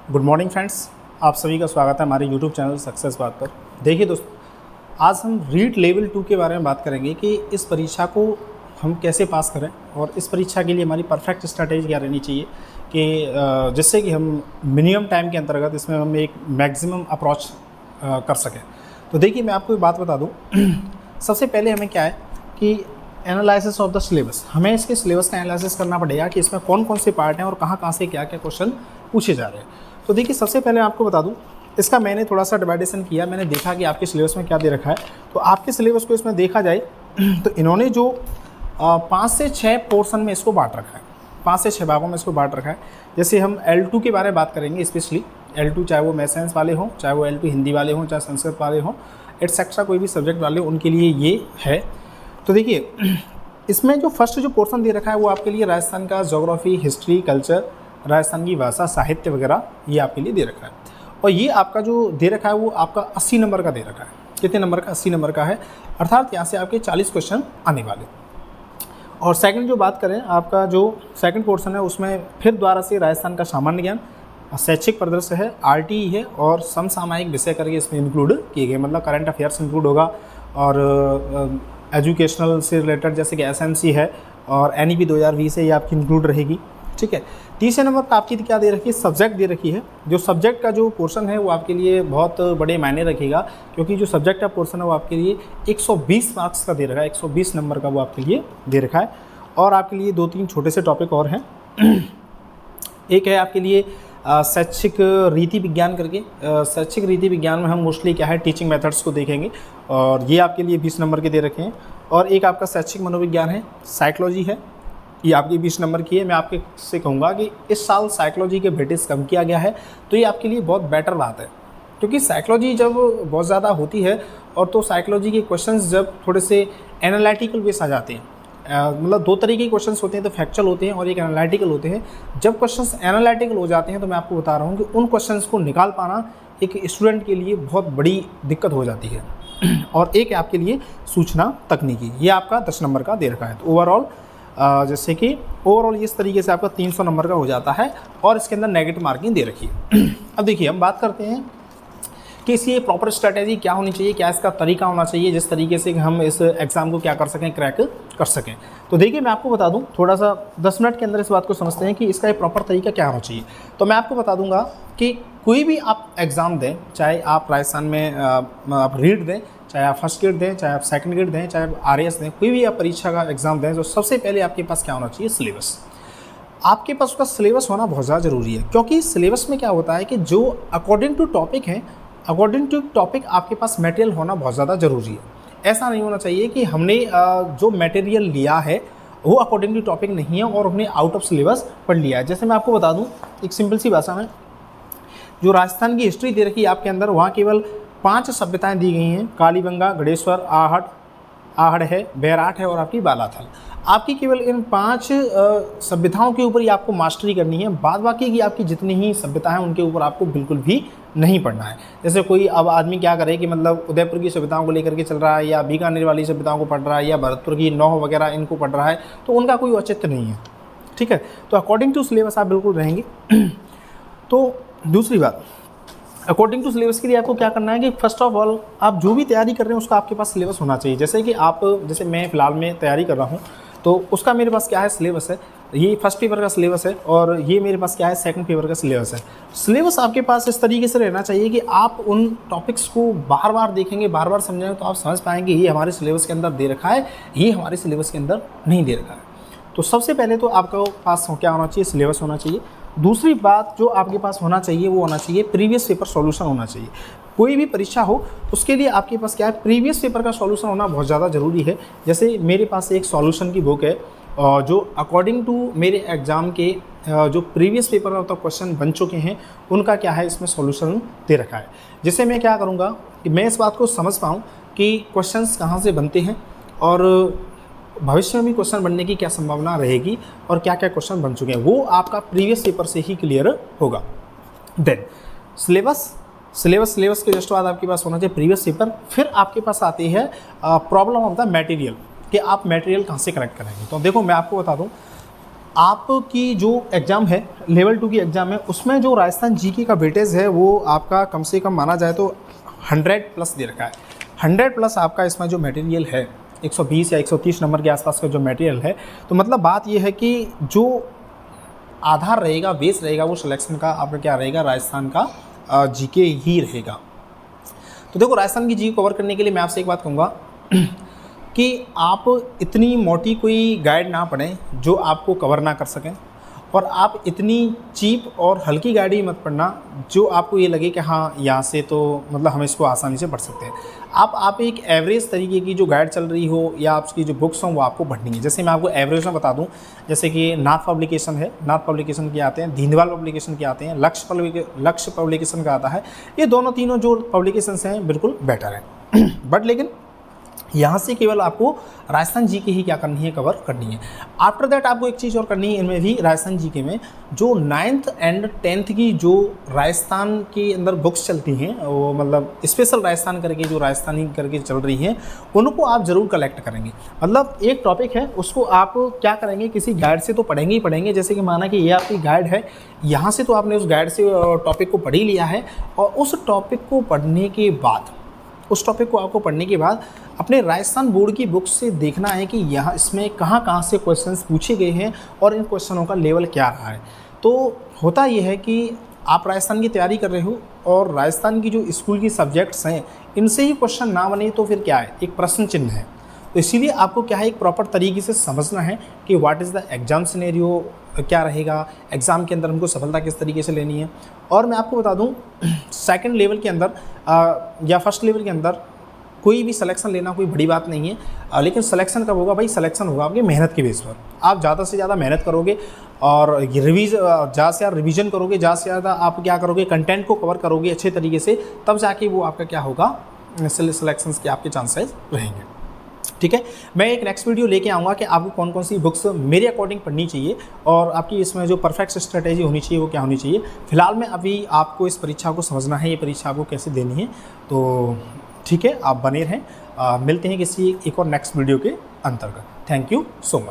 Good morning friends, आप सभी का स्वागत है हमारे यूट्यूब चैनल सक्सेस बात पर। देखिए दोस्तों, आज हम रीड लेवल 2 के बारे में बात करेंगे कि इस परीक्षा को हम कैसे पास करें और इस परीक्षा के लिए हमारी परफेक्ट स्ट्रैटेजी क्या रहनी चाहिए कि जिससे कि हम मिनिमम टाइम के अंतर्गत इसमें हम एक मैक्सिमम अप्रोच कर सकें। तो देखिए, मैं आपको एक बात बता दूं। सबसे पहले हमें क्या है कि एनालिसिस ऑफ द सिलेबस, हमें इसके सिलेबस का एनालिसिस करना पड़ेगा कि इसमें कौन कौन से पार्ट हैं और कहाँ से क्या क्या क्वेश्चन पूछे जा रहे हैं। तो देखिए, सबसे पहले आपको बता दूं, इसका मैंने थोड़ा सा डिवाइडेशन किया। मैंने देखा कि आपके सिलेबस में क्या दे रखा है। तो आपके सिलेबस को इसमें देखा जाए तो इन्होंने जो 5 से 6 पोर्शन में इसको बांट रखा है, 5 से 6 भागों में इसको बांट रखा है। जैसे हम L2 के बारे में बात करेंगे, स्पेशली L2 चाहे वो मैथ साइंस वाले हों, चाहे वो L2 हिंदी वाले हों, चाहे संस्कृत वाले हों, एटसेट्रा कोई भी सब्जेक्ट वाले हों, उनके लिए ये है। तो देखिए, इसमें जो फर्स्ट जो पोर्शन दे रखा है वो आपके लिए राजस्थान का ज्योग्राफी, हिस्ट्री, कल्चर, राजस्थान की भाषा, साहित्य वगैरह ये आपके लिए दे रखा है। और ये आपका जो दे रखा है वो आपका 80 नंबर का दे रखा है। कितने नंबर का? 80 नंबर का है, अर्थात यहाँ से आपके 40 क्वेश्चन आने वाले। और सेकंड जो बात करें, आपका जो सेकंड पोर्शन है उसमें फिर दोबारा से राजस्थान का सामान्य ज्ञान, शैक्षिक परिदृश्य है, RTE है और समसामयिक विषय करके इसमें इंक्लूड किए गए, मतलब करंट अफेयर्स इंक्लूड होगा और एजुकेशनल से रिलेटेड जैसे कि SMC है और NEP 2020 है, ये आपकी इंक्लूड रहेगी। ठीक है। तीसरे नंबर पर आपकी क्या दे रखी है? सब्जेक्ट दे रखी है। जो सब्जेक्ट का जो पोर्शन है वो आपके लिए बहुत बड़े मायने रखेगा, क्योंकि जो सब्जेक्ट का पोर्शन है वो आपके लिए 120 मार्क्स का दे रखा है, 120 नंबर का वो आपके लिए दे रखा है। और आपके लिए 2-3 छोटे से टॉपिक और हैं। एक है आपके लिए शैक्षिक रीति विज्ञान करके। शैक्षिक रीति विज्ञान में हम मोस्टली क्या है, टीचिंग मेथड्स को देखेंगे और ये आपके लिए 20 नंबर के दे रखे हैं। और एक आपका शैक्षिक मनोविज्ञान है, साइकोलॉजी है, ये आपकी 20 नंबर की है। मैं आपके से कहूँगा कि इस साल साइकोलॉजी के वेटेज कम किया गया है, तो ये आपके लिए बहुत बेटर बात है, क्योंकि साइकोलॉजी जब बहुत ज़्यादा होती है और तो साइकोलॉजी के क्वेश्चंस जब थोड़े से एनालिटिकल बेस आ जाते हैं, मतलब 2 तरीके के क्वेश्चंस होते हैं, तो फैक्चुअल होते हैं और एक एनालिटिकल होते हैं। जब क्वेश्चंस एनालिटिकल हो जाते हैं तो मैं आपको बता रहा हूँ कि उन क्वेश्चंस को निकाल पाना एक स्टूडेंट के लिए बहुत बड़ी दिक्कत हो जाती है। और एक है आपके लिए सूचना तकनीकी, ये आपका 10 नंबर का दे रखा है। तो ओवरऑल जैसे कि ओवरऑल इस तरीके से आपका 300 नंबर का हो जाता है और इसके अंदर नेगेटिव मार्किंग दे रखी है। अब देखिए, हम बात करते हैं कि इसकी प्रॉपर स्ट्रैटेजी क्या होनी चाहिए, क्या इसका तरीका होना चाहिए जिस तरीके से हम इस एग्ज़ाम को क्या कर सकें, क्रैक कर सकें। तो देखिए, मैं आपको बता दूं, थोड़ा सा 10 मिनट के अंदर इस बात को समझते हैं कि इसका एक प्रॉपर तरीका क्या होना चाहिए। तो मैं आपको बता दूंगा कि कोई भी आप एग्ज़ाम दें, चाहे आप राजस्थान में आप रीड दें, चाहे आप फर्स्ट ग्रेड दें, चाहे आप सेकंड ग्रेड दें, चाहे आप RAS दें, कोई भी आप परीक्षा का एग्ज़ाम दें, तो सबसे पहले आपके पास क्या होना चाहिए? सिलेबस। आपके पास उसका सिलेबस होना बहुत ज़्यादा ज़रूरी है, क्योंकि सिलेबस में क्या होता है कि जो अकॉर्डिंग टू टॉपिक है, अकॉर्डिंग टू टॉपिक आपके पास मटेरियल होना बहुत ज़्यादा ज़रूरी है। ऐसा नहीं होना चाहिए कि हमने जो मटेरियल लिया है वो अकॉर्डिंग टू टॉपिक नहीं है और हमने आउट ऑफ सिलेबस पढ़ लिया है। जैसे मैं आपको बता दूं एक सिंपल सी भाषा में, जो राजस्थान की हिस्ट्री दे रखी है आपके अंदर, वहाँ केवल 5 सभ्यताएँ दी गई हैं, कालीबंगा, गणेश्वर, आहड़ है, बैराट है और आपकी बालाथल। आपकी केवल इन 5 सभ्यताओं के ऊपर ही आपको मास्टरी करनी है। बाद बाकी की आपकी जितनी ही सभ्यता हैं उनके ऊपर आपको बिल्कुल भी नहीं पढ़ना है। जैसे कोई अब आदमी क्या करे कि मतलब उदयपुर की सभ्यताओं को लेकर के चल रहा है, या बीकानेर वाली सभ्यताओं को पढ़ रहा है, या भरतपुर की नौह वगैरह इनको पढ़ रहा है, तो उनका कोई औचित्य नहीं है। ठीक है। तो अकॉर्डिंग टू सिलेबस आप बिल्कुल रहेंगे। तो दूसरी बात, अकॉर्डिंग टू सिलेबस के लिए आपको क्या करना है कि फर्स्ट ऑफ ऑल आप जो भी तैयारी कर रहे हैं उसका आपके पास सिलेबस होना चाहिए। जैसे कि जैसे मैं फ़िलहाल में तैयारी कर रहा हूँ, तो उसका मेरे पास क्या है, सिलेबस है। ये फर्स्ट पेपर का सिलेबस है और ये मेरे पास क्या है, सेकंड पेपर का सिलेबस है। सिलेबस आपके पास इस तरीके से रहना चाहिए कि आप उन टॉपिक्स को बार बार देखेंगे, बार बार समझेंगे, तो आप समझ पाएंगे ये हमारे सिलेबस के अंदर दे रखा है, ये हमारे सिलेबस के अंदर नहीं दे रखा है। तो सबसे पहले तो आपके पास क्या होना चाहिए, सिलेबस होना चाहिए। दूसरी बात जो आपके पास होना चाहिए वो होना चाहिए प्रीवियस पेपर सॉल्यूशन होना चाहिए। कोई भी परीक्षा हो उसके लिए आपके पास क्या है, प्रीवियस पेपर का सॉल्यूशन होना बहुत ज़्यादा ज़रूरी है। जैसे मेरे पास एक सॉल्यूशन की बुक है जो अकॉर्डिंग टू मेरे एग्ज़ाम के जो प्रीवियस पेपर में तो क्वेश्चन बन चुके हैं उनका क्या है, इसमें सॉल्यूशन दे रखा है। जिससे मैं क्या करूँगा कि मैं इस बात को समझ पाऊँ कि क्वेश्चंस कहाँ से बनते हैं और भविष्य में भी क्वेश्चन बनने की क्या संभावना रहेगी और क्या क्या क्वेश्चन बन चुके हैं, वो आपका प्रीवियस पेपर से ही क्लियर होगा। देन सिलेबस के जस्ट बाद आपके पास होना चाहिए प्रीवियस पेपर। फिर आपके पास आती है प्रॉब्लम ऑफ द मटेरियल, कि आप मटेरियल कहाँ से कलेक्ट करेंगे। तो देखो, मैं आपको बता दूं, आपकी जो एग्ज़ाम है लेवल 2 की एग्ज़ाम है, उसमें जो राजस्थान जीके का वेटेज है वो आपका कम से कम माना जाए तो 100 प्लस दे रखा है। 100 प्लस आपका इसमें जो मटेरियल है 120 या 130 नंबर के आसपास का जो मटेरियल है, तो मतलब बात ये है कि जो आधार रहेगा, बेस रहेगा, वो सिलेक्शन का आपका क्या रहेगा, राजस्थान का जीके ही रहेगा। तो देखो, राजस्थान की जीके कवर करने के लिए मैं आपसे एक बात कहूँगा कि आप इतनी मोटी कोई गाइड ना पढ़ें जो आपको कवर ना कर सकें, और आप इतनी चीप और हल्की गाइड ही मत पढ़ना जो आपको ये लगे कि हाँ यहाँ से तो मतलब हम इसको आसानी से पढ़ सकते हैं। आप एक एवरेज तरीके की जो गाइड चल रही हो या आपकी जो बुक्स हों वो आपको पढ़नी है। जैसे मैं आपको एवरेज में बता दूं, जैसे कि नाथ पब्लिकेशन है, नाथ पब्लिकेशन के आते हैं, दीनदयाल पब्लिकेशन के आते हैं, लक्ष्य पब्लिकेशन का आता है। ये दोनों तीनों जो पब्लिकेशंस हैं बिल्कुल बेटर हैं बट लेकिन यहाँ से केवल आपको राजस्थान जीके ही क्या करनी है, कवर करनी है। आफ्टर दैट आपको एक चीज़ और करनी है इनमें भी, राजस्थान जीके में जो 9th एंड 10th की जो राजस्थान के अंदर बुक्स चलती हैं, वो मतलब स्पेशल राजस्थान करके जो राजस्थानी करके चल रही हैं, उनको आप ज़रूर कलेक्ट करेंगे। मतलब एक टॉपिक है उसको आप क्या करेंगे, किसी गाइड से तो पढ़ेंगे ही पढ़ेंगे। जैसे कि माना कि ये आपकी गाइड है, यहाँ से तो आपने उस गाइड से टॉपिक को पढ़ ही लिया है, और उस टॉपिक को पढ़ने के बाद आपको पढ़ने के बाद अपने राजस्थान बोर्ड की बुक से देखना है कि यहाँ इसमें कहाँ से क्वेश्चंस पूछे गए हैं और इन क्वेश्चनों का लेवल क्या रहा है। तो होता ये है कि आप राजस्थान की तैयारी कर रहे हो और राजस्थान की जो स्कूल की सब्जेक्ट्स हैं इनसे ही क्वेश्चन ना बने तो फिर क्या है, एक प्रश्न चिन्ह है। तो इसीलिए आपको क्या है, एक प्रॉपर तरीके से समझना है कि what is the exam scenario, क्या रहेगा एग्ज़ाम के अंदर, हमको सफलता किस तरीके से लेनी है। और मैं आपको बता दूं, सेकंड लेवल के अंदर या फर्स्ट लेवल के अंदर कोई भी सिलेक्शन लेना कोई बड़ी बात नहीं है, लेकिन सिलेक्शन कब होगा भाई, सिलेक्शन होगा आपकी मेहनत के बेस पर। आप ज़्यादा से ज़्यादा मेहनत करोगे और ज़्यादा से ज़्यादा रिवीजन करोगे, ज़्यादा से ज़्यादा आप क्या करोगे, कंटेंट को कवर करोगे अच्छे तरीके से, तब जाके वो आपका क्या होगा, सिलेक्शंस के आपके चांसेस रहेंगे। ठीक है, मैं एक नेक्स्ट वीडियो लेके आऊँगा कि आपको कौन कौन सी बुक्स मेरे अकॉर्डिंग पढ़नी चाहिए और आपकी इसमें जो परफेक्ट स्ट्रेटेजी होनी चाहिए वो क्या होनी चाहिए। फिलहाल में अभी आपको इस परीक्षा को समझना है, ये परीक्षा आपको कैसे देनी है। तो ठीक है, आप बने रहें, मिलते हैं किसी एक और नेक्स्ट वीडियो के अंतर्गत। Thank you so much.